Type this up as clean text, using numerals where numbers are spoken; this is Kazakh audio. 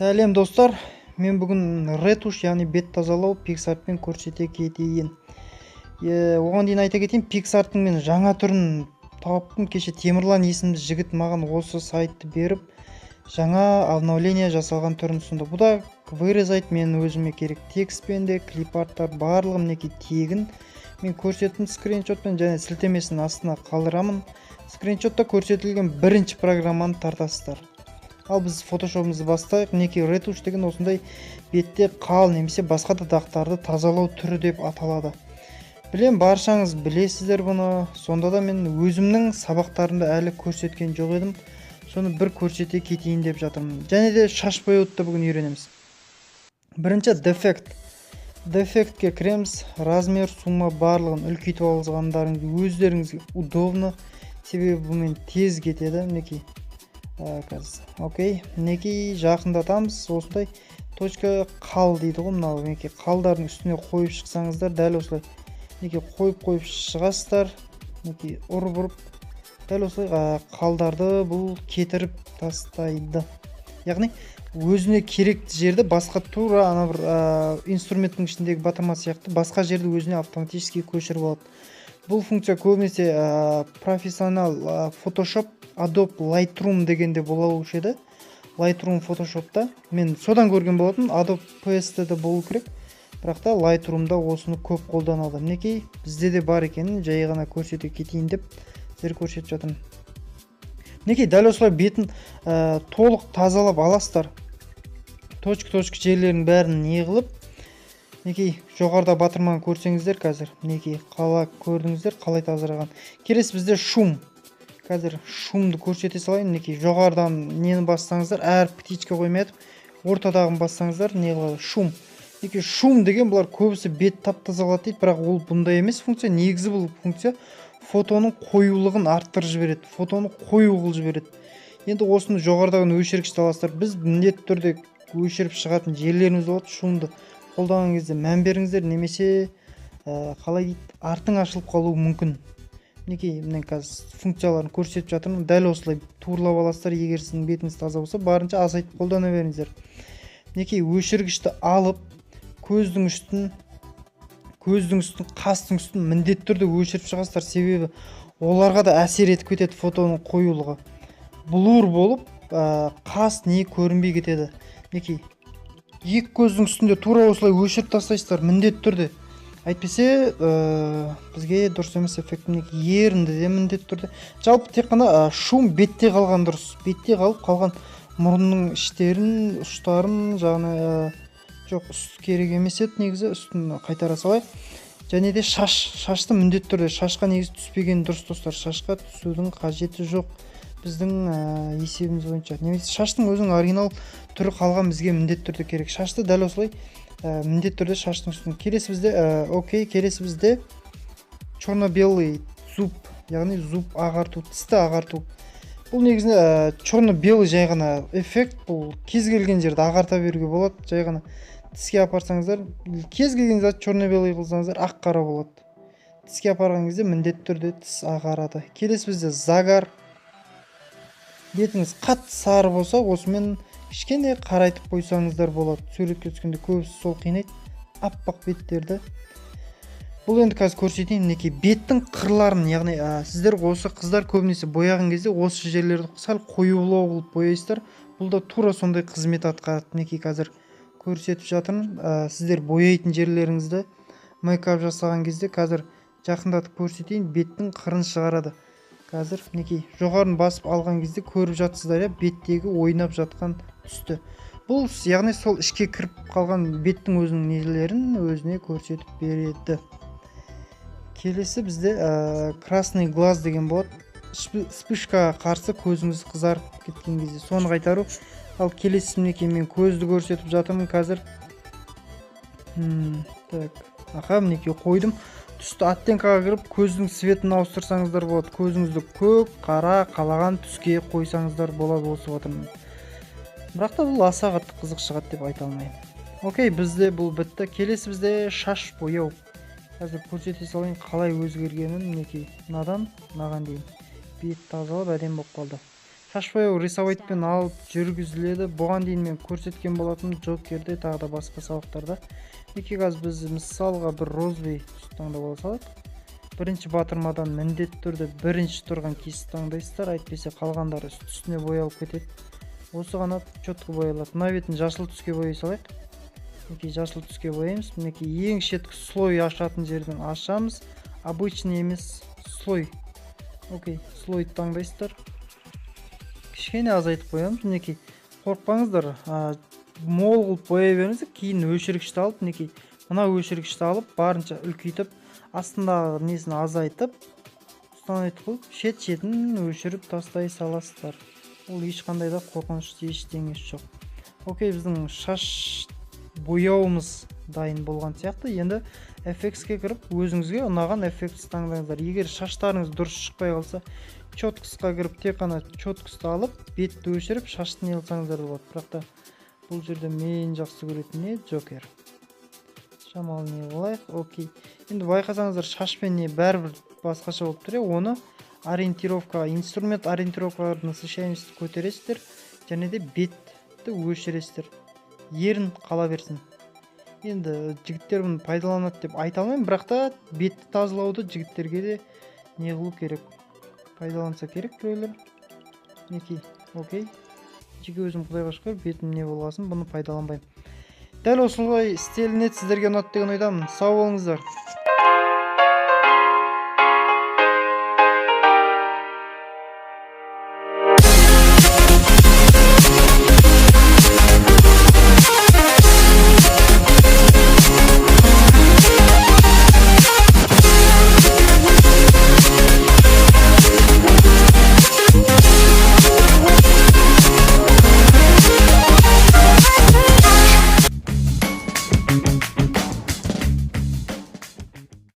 Сәлем достар, мен бүгін ретуш, яғни бет тазалау PicsArtпен көрсете кетейін. Оған дейін айта кетейін, PicsArt'ың мен жаңа түрін таптым. Кеше Темірлан есімді жігіт маған осы сайтты беріп, жаңа обновление жасалған түрін ұсынды. Бұл да вырезать мен өзіме керек текстпен де, клипарттар барлығы мінекей тегін. Мен көрсеттім скриншотпен, және сілтемесін астына қалдырамын. Скриншотта көрсетілген бірінші программаны тартасыздар. Ал біз фотошопымызды бастайық. Мінекей ретуш деген осындай бетте қал немесе басқа да дақтарды тазалау түрі деп аталады. Білем, баршаңыз білесіздер бұны. Сонда да мен өзімнің сабақтарымда әлі көрсеткен жоқ едім. Соны бір көрсете кетейін деп жатырмын. Және де шаш бояуды бүгін үйренеміз. Бірінші дефект. Дефектке кіреміз. Размер, сумма барлығын үлкейтіп алғандарыңыз өздеріңізге удобно. Себебі бұмен тез кетеді. Мінекей. Окей, мінекей жақындатамыз. Осындай точка қал дейді ғой, мынау мінекей қалдардың үстіне қойып шықсаңыздар, дәл осылай мінекей қойып шығасыздар. Мінекей ұрып дәл осылай қалдарды бұл кетіріп тастайды. Яғни өзіне керекті жерді басқа тура ана бір инструменттің ішіндегі батырма сияқты басқа жерді өзіне автоматически көшіріп алады. Бұл функция көбінесе профессионал Photoshop, Adobe Lightroom дегенде болушы еді. Lightroom Photoshop'та мен содан көрген болатын, Adobe PS де болу керек. Бірақ та Lightroom'да осыны көп қолданады. Мінекей бізде де бар екенін жай ғана көрсете кетейін деп сіздер көрсетіп жатырмын. Мінекей дәл осылай бетін толық тазалап аласыздар. Точка жерлерінің бәрін неғылып, мінекей жоғарыда батырманы көрсеңіздер қазір. Мінекей қала көрдіңіздер, қалай тазарған. Келесі бізде шум. Қазір шумды көрсете салайын. Мінекей жоғарыдан нені бассаңыздар, әр птичка қоймайды. Ортадағын бассаңыздар, не қылады? Шум. Мінекей шум деген бұлар көбісі бет тап-тазалады дейді, бірақ ол бұндай емес функция. Негізі бұл функция фотоның қоюлығын арттырып жібереді. Фотоны қою қылып жібереді. Енді осыны жоғарыдағын өшіргішті аласыздар. Біз міндетті түрде өшіріп шығатын жерлеріміз болады. Шумды қолданған кезде мән беріңіздер, немесе қалай дейді, артың ашылып қалуы мүмкін. Мінекей мен қазір функцияларын көрсетіп жатырмын. Дәл осылай турлап аласыздар. Егер сіздің бетіңіз таза болса, барынша азайтып қолдана беріңіздер. Мінекей өшіргішті алып, көздің үстін, қастың үстін міндетті түрде өшіріп шығасыздар. Себебі оларға да әсер етіп кетеді фотоның қоюлығы. Блур болып, қас не көрінбей кетеді. Мінекей екі көздің үстінде тура осылай өшіріп тастайсыздар міндетті түрде. Әйтпесе бізге дұрыс емес эффект. Ерінді де міндетті түрде. Жалпы тек қана шум бетте қалған дұрыс. Бетте қалып қалған мұрынның іштерін, ұштарын жағына жоқ, үст керек емес еді негізі, үстін қайтара салайық. Және де шашты міндетті түрде, шашқа негізі түспеген дұрыс достар. Шашқа түсудің қажеті жоқ біздің есебіміз бойынша. Немесе шаштың өзінің оригинал түрі қалған бізге міндетті түрде керек. Шашты дәл осылай міндетті түрде шаштың үстіне. Келесі бізде келесі бізде черно-белый зуб, яғни зуб ағарту, тісті ағарту. Бұл негізінде черно-белый жай ғана эффект. Бұл кез келген жерді ағарта беруге болады. Жай ғана тіске апарсаңыздар, кез келген зат черно-белый қылсаңыздар ақ қара болады. Тіске апарған кезде міндетті түрде тіс ағарады. Келесі бізде загар. Бетіңіз қатты сары болса, осымен кішкене қарайтып қойсаңыздар болады. Суретке түскенде көбісі сол қинайды, аппақ беттерді. Бұл енді қазір көрсетейін. Мінекей беттің қырларын, яғни сіздер осы қыздар көбінесе бояған кезде осы жерлерді сәл қоюлау қылып бояйсыздар. Бұл да тура сондай қызмет атқарады. Мінекей қазір көрсетіп жатырмын. Сіздер бояйтын жерлеріңізді мейкап жасаған кезде қазір жақындатып көрсетейін. Беттің қырын шығарады. Қазір мінекей жоғарын басып алған кезде көріп жатсыздар, беттегі ойнап жатқан түсті. Бұл яғни сол ішке кіріп қалған беттің өзінің нелерін өзіне көрсетіп береді. Келесі бізде красный глаз деген болады. Вспышкаға қарсы көзіңіз қызарып кеткен кезде соны қайтару. Ал келесі мінекей мен көзді көрсетіп жатырмын қазір. Мінекей қойдым. Түсті оттенкаға кіріп көздің светін ауыстырсаңыздар болады. Көзіңізді көк, қара, қалаған түске қойсаңыздар болады осы отырмын. Бірақ та бұл аса қатты қызық шығады деп айта алмаймын. Окей, бізде бұл бітті. Келесі бізде шаш бояу. Қазір көрсете салайын қалай өзгергенін. Мінекей мынадан мынаған дейін бет тазалап әдемі болып қалды. шаш бояу рисовайтпен алып жүргізіледі. Бұған дейін мен көрсеткен болатынмын Джокерде, тағы да басқа сабақтарда. Мінекей қазір біз мысалға бір розовый түсті таңдап ала салайық. Бірінші батырмадан міндетті түрде бірінші тұрған кейсті таңдайсыздар, әйтпесе қалғандары үсті-үстіне боялып кетеді. Осы ғана четко боялады. Мына бетін жасыл түске бояй салайық. Мінекей жасыл түске бояймыз. Мінекей ең шеткі слой ашатын жерден ашамыз. Обычный емес слой. Окей, слойды таңдайсыздар. Кішкене азайтып қоямыз. Мінекей қорықпаңыздар, мол қылып бояй беріңіздер. Кейін өшіргішті алып, мінекей мына өшіргішті алып барынша үлкейтіп, астындағы несін азайтып, ұстанайт қылып, шет-шетін өшіріп тастай саласыздар. Ол ешқандай да қорқынышты ештеңесі жоқ. Окей, біздің шаш бояуымыз дайын болған сияқты. Енді FX-ке кіріп, өзіңізге ұнаған FX таңдаңыздар. Егер шаштарыңыз дұрыс шықпай қалса, четкісқа кіріп, тек қана четкісті алып, бетті өшіріп, шашты не алсаңыздар болады. Бірақ та бұл жерде мен жақсы көретін не Джокер. Шамалы не қылайық. Окей. Енді байқасаңыздар, шашпен не бәрібір басқаша болып тұр. Оны ориентировка, инструмент ориентировкаларды насыщаемості көтересіздер, және де бетті өшіресіздер. Ерін қала берсін. Енді жігіттер бұны пайдаланады деп айта алмаймын, бірақ та бетті тазалауды жігіттерге де не қылу керек, пайдаланса керек біреулер. Мінекей, окей. Жеке өзім құдайға шүкір бетім не болғасын, бұны пайдаланбаймын. Дәл осылай істелінеді, сіздерге ұнады деген ойдамын. Сау болыңыздар.